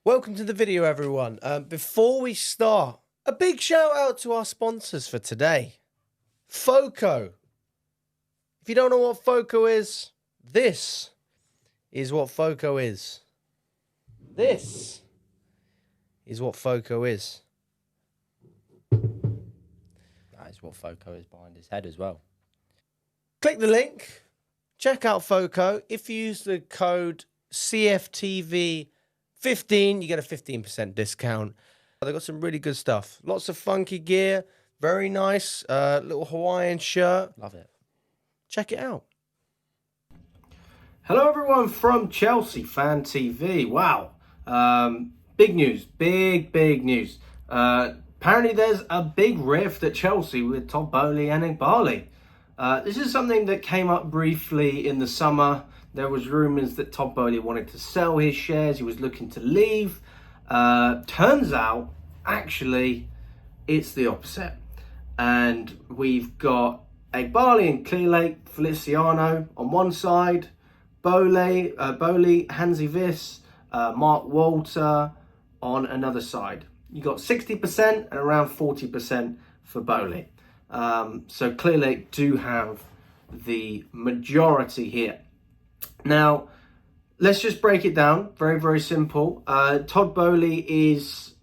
Welcome to the video, everyone. Before we start, a big shout out to our sponsors for today. FOCO. If you don't know what FOCO is, this is what FOCO is. This is what FOCO is. That is what FOCO is behind his head as well. Click the link. Check out FOCO. If you use the code cftvyt, 15, you get a 15% discount. They got some really good stuff. Lots of funky gear. Very nice. Little Hawaiian shirt. Love it. Check it out. Hello, everyone from Chelsea Fan TV. Wow. Big news. Big news. Apparently, there's a big rift at Chelsea with Todd Boehly and Boehly. This is something that came up briefly in the summer. There was rumours that Todd Boehly wanted to sell his shares. He was looking to leave. Turns out, actually, it's the opposite. And we've got Boehly and Clearlake, Feliciano on one side, Boehly, Hansi Wiss, Mark Walter on another side. You got 60% and around 40% for Boehly. So Clearlake do have the majority here. Now, let's just break it down. Very simple. Todd Boehly is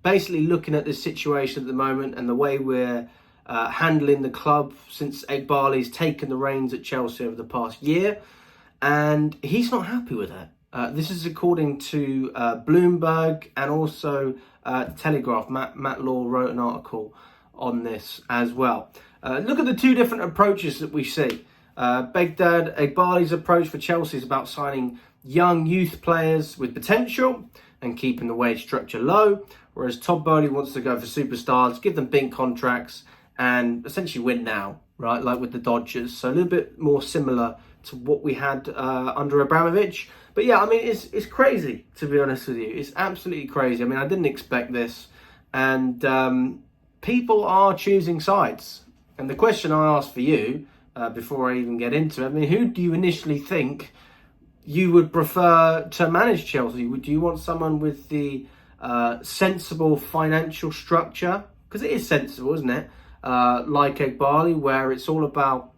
basically looking at this situation at the moment and the way we're handling the club since Boehly's taken the reins at Chelsea over the past year. And he's not happy with it. This is according to Bloomberg and also The Telegraph. Matt Law wrote an article on this as well. Look at the two different approaches that we see. Boehly's approach for Chelsea is about signing young youth players with potential and keeping the wage structure low, whereas Todd Boehly wants to go for superstars, give them big contracts and essentially win now, right? Like with the Dodgers. So a little bit more similar to what we had under Abramovich. But yeah, I mean, it's crazy, to be honest with you. It's absolutely crazy. I mean, I didn't expect this. And people are choosing sides. And the question I asked for you, before I even get into it, I mean, who do you initially think you would prefer to manage Chelsea? Do you want someone with the sensible financial structure? Because it is sensible, isn't it? Like Boehly, where it's all about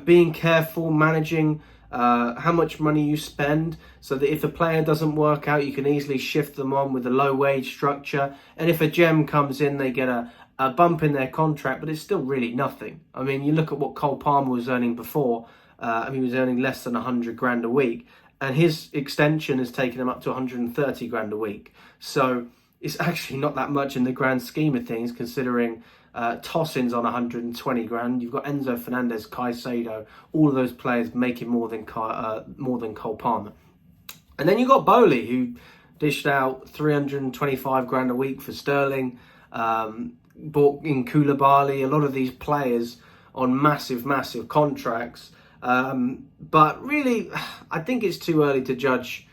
being careful, managing how much money you spend, so that if the player doesn't work out, you can easily shift them on with a low wage structure. And if a gem comes in, they get a bump in their contract, but it's still really nothing. I mean, you look at what Cole Palmer was earning before. He was earning less than 100 grand a week, and his extension has taken him up to 130 grand a week. So it's actually not that much in the grand scheme of things, considering Tosin's on 120 grand. You've got Enzo Fernandez, Caicedo, all of those players making more than Cole Palmer. And then you got Boehly, who dished out 325 grand a week for Sterling. Bought in Koulibaly, a lot of these players on massive contracts. But really, I think it's too early to judge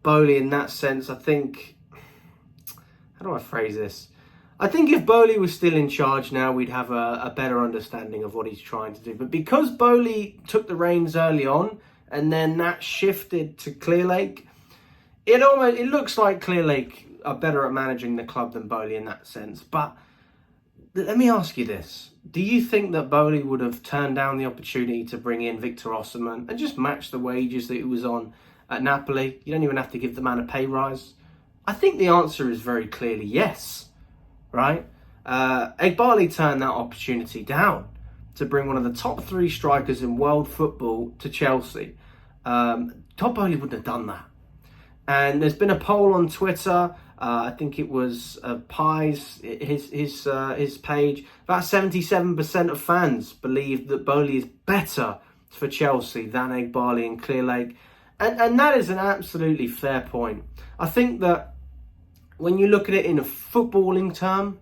Boehly in that sense. I think, how do I phrase this? I think if Boehly was still in charge now, we'd have a better understanding of what he's trying to do. But because Boehly took the reins early on, and then that shifted to Clearlake, it looks like Clearlake are better at managing the club than Boehly in that sense. But let me ask you this. Do you think that Boehly would have turned down the opportunity to bring in Victor Osimhen and just match the wages that he was on at Napoli? You don't even have to give the man a pay rise. I think the answer is very clearly yes, right? Boehly turned that opportunity down to bring one of the top 3 strikers in world football to Chelsea. Todd Boehly wouldn't have done that. And there's been a poll on Twitter. I think it was Pies, his page. About 77% of fans believe that Boehly is better for Chelsea than Boehly and Clearlake. And that is an absolutely fair point. I think that when you look at it in a footballing term,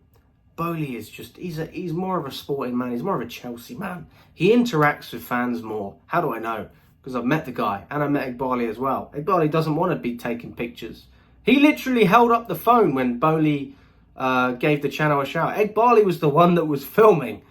Boehly is just, he's more of a sporting man. He's more of a Chelsea man. He interacts with fans more. How do I know? Because I've met the guy, and I met Boehly as well. Boehly doesn't want to be taking pictures. He literally held up the phone when Boehly gave the channel a shout. Boehly was the one that was filming.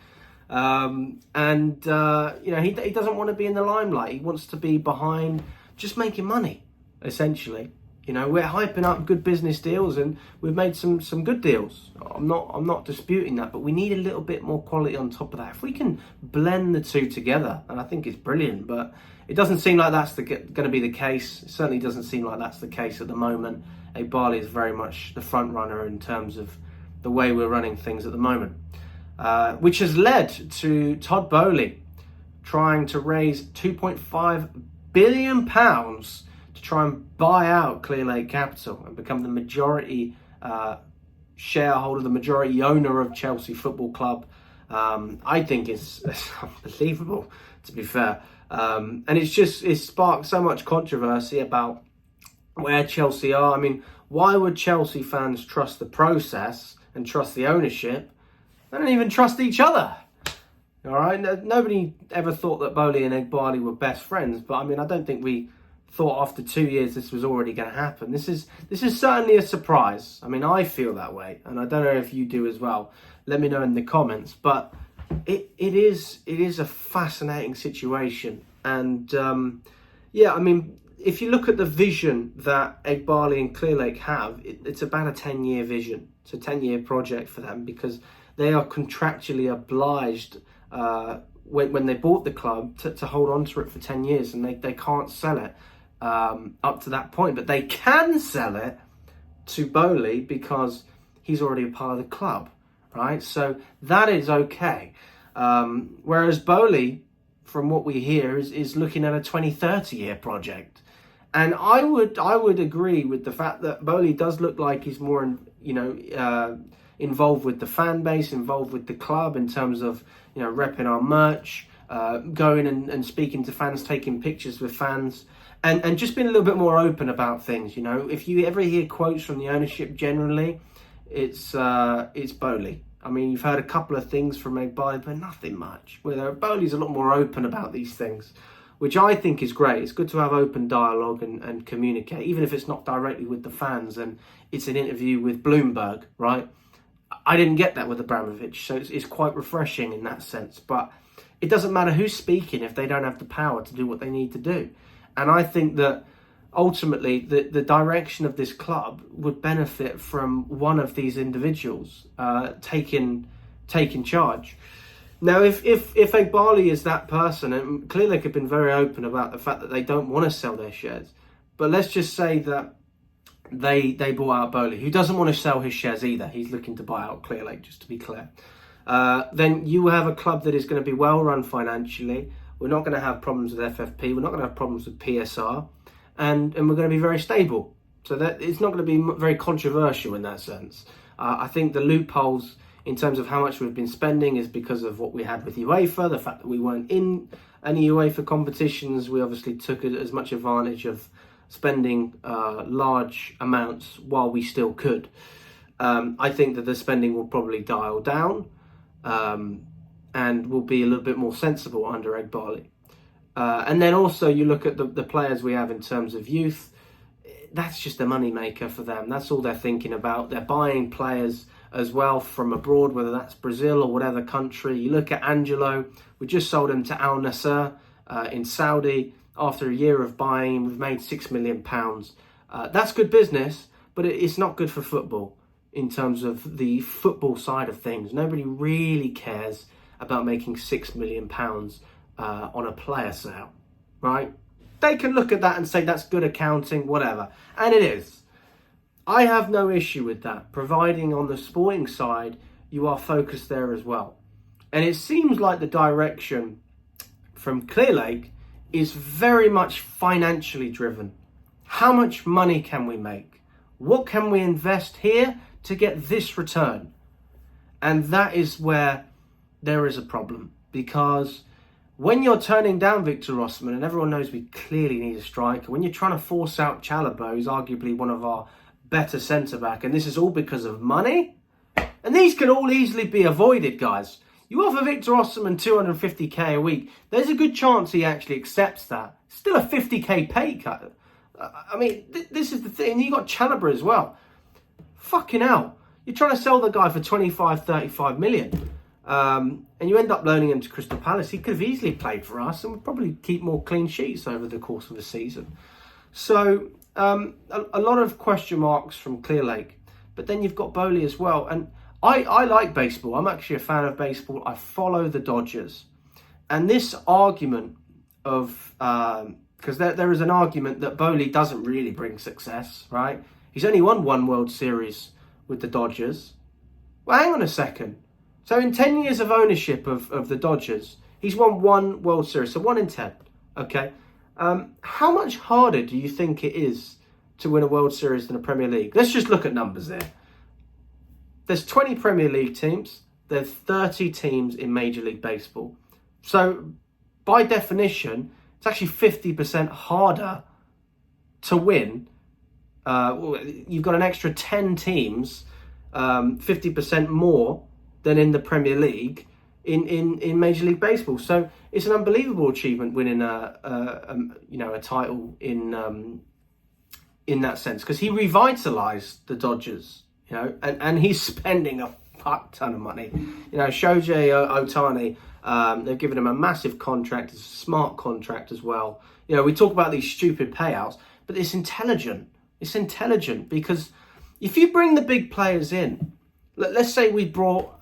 He doesn't want to be in the limelight. He wants to be behind, just making money, essentially. You know, we're hyping up good business deals, and we've made some good deals. I'm not disputing that, but we need a little bit more quality on top of that. If we can blend the two together, and I think it's brilliant, but it doesn't seem like that's going to be the case. It certainly doesn't seem like that's the case at the moment. Boehly is very much the front runner in terms of the way we're running things at the moment, which has led to Todd Boehly trying to raise £2.5 billion to try and buy out Clearlake Capital and become the majority shareholder, the majority owner of Chelsea Football Club. I think it's unbelievable, to be fair. And it's sparked so much controversy about where Chelsea are. I mean, why would Chelsea fans trust the process and trust the ownership? They don't even trust each other. All right, nobody ever thought that Boehly and Boehly were best friends, but I mean, I don't think we thought after 2 years this was already going to happen. This is certainly a surprise. I mean, I feel that way, and I don't know if you do as well. Let me know in the comments. But it is a fascinating situation, and yeah, I mean, if you look at the vision that Boehly and Clearlake have, it's about a 10-year vision. It's a 10-year project for them because they are contractually obliged when they bought the club to hold on to it for 10 years, and they can't sell it up to that point, but they can sell it to Boehly because he's already a part of the club, right? So that is okay. Whereas Boehly, from what we hear, is looking at a 20-30 year project. And I would agree with the fact that Boehly does look like he's more, involved with the fan base, involved with the club in terms of, repping our merch, going and speaking to fans, taking pictures with fans, and just being a little bit more open about things. If you ever hear quotes from the ownership, generally, it's Boehly. I mean, you've heard a couple of things from Boehly, but nothing much. Where Boehly's a lot more open about these things, which I think is great. It's good to have open dialogue and communicate, even if it's not directly with the fans and it's an interview with Bloomberg, right? I didn't get that with Abramovich, so it's quite refreshing in that sense. But it doesn't matter who's speaking if they don't have the power to do what they need to do. And I think that ultimately the direction of this club would benefit from one of these individuals taking charge. Now, if Boehly is that person, and Clearlake have been very open about the fact that they don't want to sell their shares, but let's just say that they bought out Boehly, who doesn't want to sell his shares either. He's looking to buy out Clearlake, just to be clear. Then you have a club that is going to be well run financially. We're not going to have problems with FFP. We're not going to have problems with PSR, and we're going to be very stable. So that it's not going to be very controversial in that sense. I think the loopholes in terms of how much we've been spending is because of what we had with UEFA, the fact that we weren't in any UEFA competitions. We obviously took as much advantage of spending large amounts while we still could. I think that the spending will probably dial down and will be a little bit more sensible under Boehly. And then also you look at the players we have in terms of youth. That's just a money maker for them. That's all they're thinking about. They're buying players as well from abroad, whether that's Brazil or whatever country. You look at Angelo. We just sold him to Al Nassr in Saudi. After a year of buying, we've made £6 million. That's good business, but it's not good for football in terms of the football side of things. Nobody really cares about making £6 million on a player sale, right? They can look at that and say that's good accounting, whatever. And it is. I have no issue with that, providing on the sporting side, you are focused there as well. And it seems like the direction from Clearlake is very much financially driven. How much money can we make? What can we invest here to get this return? And that is where there is a problem, because when you're turning down Victor Osimhen, and everyone knows we clearly need a striker, when you're trying to force out Chalobah, who's arguably one of our better centre-back, and this is all because of money, and these can all easily be avoided, guys. You offer Victor Osimhen 250k a week, there's a good chance he actually accepts that. Still a 50k pay cut. I mean, this is the thing. You got Chalobah as well. Fucking hell. You're trying to sell the guy for 25, 35 million. And you end up loaning him to Crystal Palace. He could have easily played for us and would probably keep more clean sheets over the course of the season. So a lot of question marks from Clearlake, but then you've got Boehly as well. And I like baseball. I'm actually a fan of baseball. I follow the Dodgers. And this argument of, because there is an argument that Boehly doesn't really bring success, right? He's only won one World Series with the Dodgers. Well, hang on a second. So in 10 years of ownership of the Dodgers, he's won one World Series, so 1 in 10, okay? How much harder do you think it is to win a World Series than a Premier League? Let's just look at numbers there. There's 20 Premier League teams. There's 30 teams in Major League Baseball. So by definition, it's actually 50% harder to win. You've got an extra 10 teams, 50% more than in the Premier League in Major League Baseball. So it's an unbelievable achievement winning a title in that sense, because he revitalized the Dodgers, and he's spending a fuck ton of money. Shohei Ohtani, they've given him a massive contract. It's a smart contract as well. We talk about these stupid payouts, but it's intelligent. It's intelligent because if you bring the big players in, let's say we brought,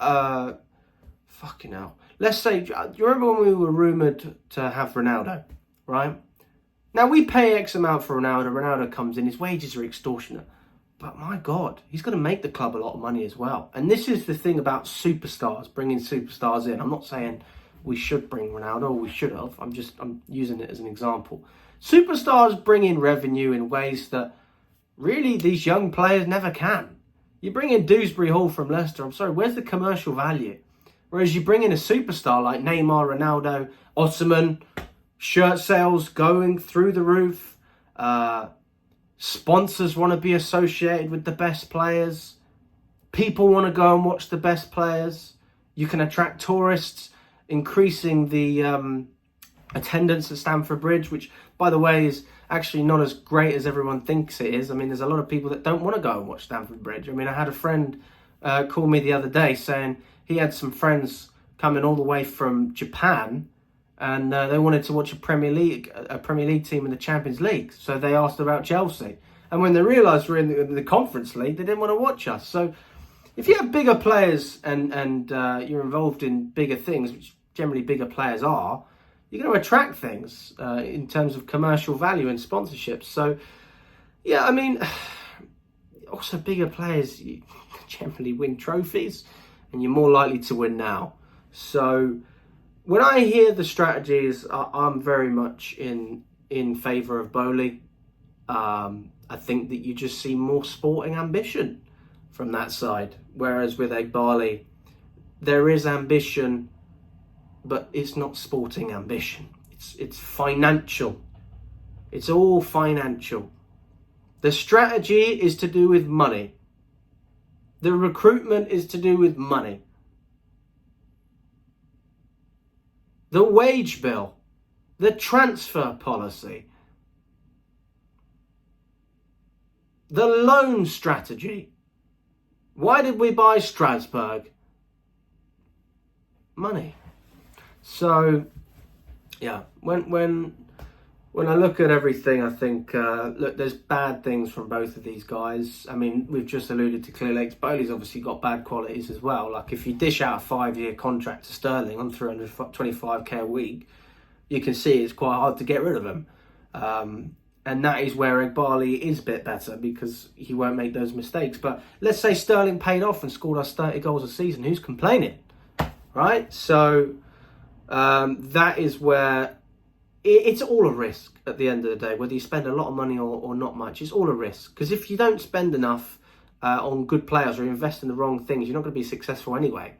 fucking hell. Let's say, do you remember when we were rumoured to have Ronaldo, right? Now we pay X amount for Ronaldo. Ronaldo comes in, his wages are extortionate. But my God, he's going to make the club a lot of money as well. And this is the thing about superstars, bringing superstars in. I'm not saying we should bring Ronaldo, or we should have. I'm using it as an example. Superstars bring in revenue in ways that really these young players never can. You bring in Dewsbury Hall from Leicester, I'm sorry, where's the commercial value? Whereas you bring in a superstar like Neymar, Ronaldo, Osimhen, shirt sales going through the roof, sponsors want to be associated with the best players, people want to go and watch the best players, you can attract tourists, increasing the attendance at Stamford Bridge, which, by the way, is actually not as great as everyone thinks it is. I mean, there's a lot of people that don't want to go and watch Stamford Bridge. I mean, I had a friend call me the other day saying he had some friends coming all the way from Japan, and they wanted to watch a Premier League team in the Champions League. So they asked about Chelsea. And when they realised we're in the Conference League, they didn't want to watch us. So if you have bigger players and you're involved in bigger things, which generally bigger players are, you're going to attract things in terms of commercial value and sponsorships. So, yeah, I mean, also bigger players generally win trophies, and you're more likely to win now. So when I hear the strategies, I'm very much in favour of Boehly. I think that you just see more sporting ambition from that side. Whereas with Boehly, there is ambition, but it's not sporting ambition. It's financial. It's all financial. The strategy is to do with money. The recruitment is to do with money. The wage bill, the transfer policy, the loan strategy. Why did we buy Strasbourg? Money. So, yeah, when I look at everything, I think, look, there's bad things from both of these guys. I mean, we've just alluded to Clearlake. Boehly's obviously got bad qualities as well. Like, if you dish out a 5-year contract to Sterling on 325k a week, you can see it's quite hard to get rid of him. And that is where Boehly is a bit better, because he won't make those mistakes. But let's say Sterling paid off and scored us 30 goals a season. Who's complaining? Right? So that is where it's all a risk at the end of the day, whether you spend a lot of money or not much. It's all a risk, because if you don't spend enough on good players or invest in the wrong things, you're not going to be successful anyway.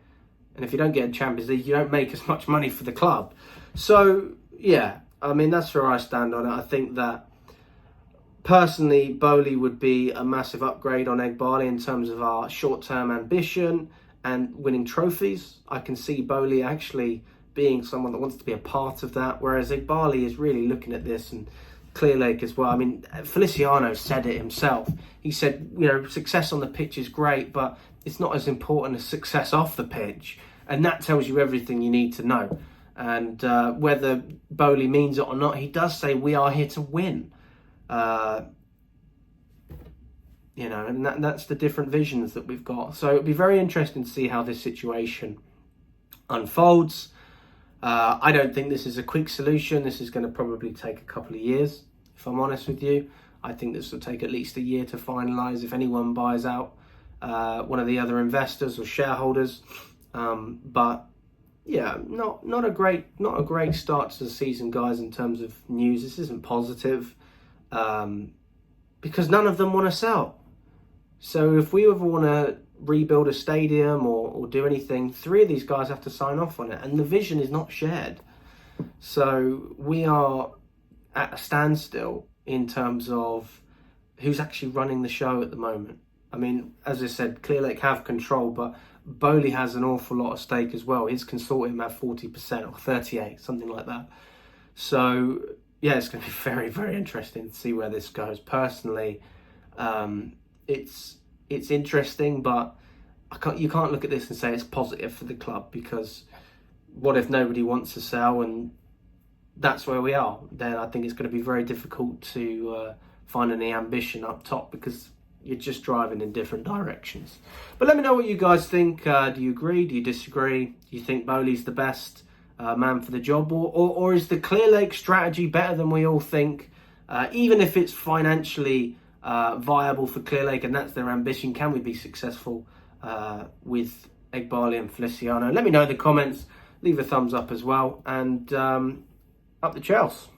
And if you don't get in Champions League, you don't make as much money for the club. So yeah, I mean, that's where I stand on it. I think that personally, Boehly would be a massive upgrade on Boehly in terms of our short-term ambition and winning trophies. I can see Boehly actually being someone that wants to be a part of that, whereas Boehly is really looking at this, and Clearlake as well. I mean, Feliciano said it himself. He said, success on the pitch is great, but it's not as important as success off the pitch. And that tells you everything you need to know. And whether Boehly means it or not, he does say we are here to win. and that's the different visions that we've got. So it'll be very interesting to see how this situation unfolds. I don't think this is a quick solution. This is going to probably take a couple of years, if I'm honest with you. I think this will take at least a year to finalise if anyone buys out one of the other investors or shareholders. But yeah, not a great start to the season, guys, in terms of news. This isn't positive because none of them want to sell. So if we ever want to rebuild a stadium or do anything, 3 of these guys have to sign off on it, and the vision is not shared. So we are at a standstill in terms of who's actually running the show at the moment. I mean, as I said, Clearlake have control, but Boehly has an awful lot of stake as well. His consortium have 40% or 38, something like that. So yeah, it's going to be very, very interesting to see where this goes. Personally, it's interesting, but you can't look at this and say it's positive for the club, because what if nobody wants to sell and that's where we are? Then I think it's going to be very difficult to find any ambition up top, because you're just driving in different directions. But let me know what you guys think. Do you agree? Do you disagree? Do you think Boehly's the best man for the job? Or is the Clearlake strategy better than we all think? Even if it's financially viable for Clearlake and that's their ambition, can we be successful with Boehly and Feliciano? Let me know in the comments. Leave a thumbs up as well. And up the Chelsea.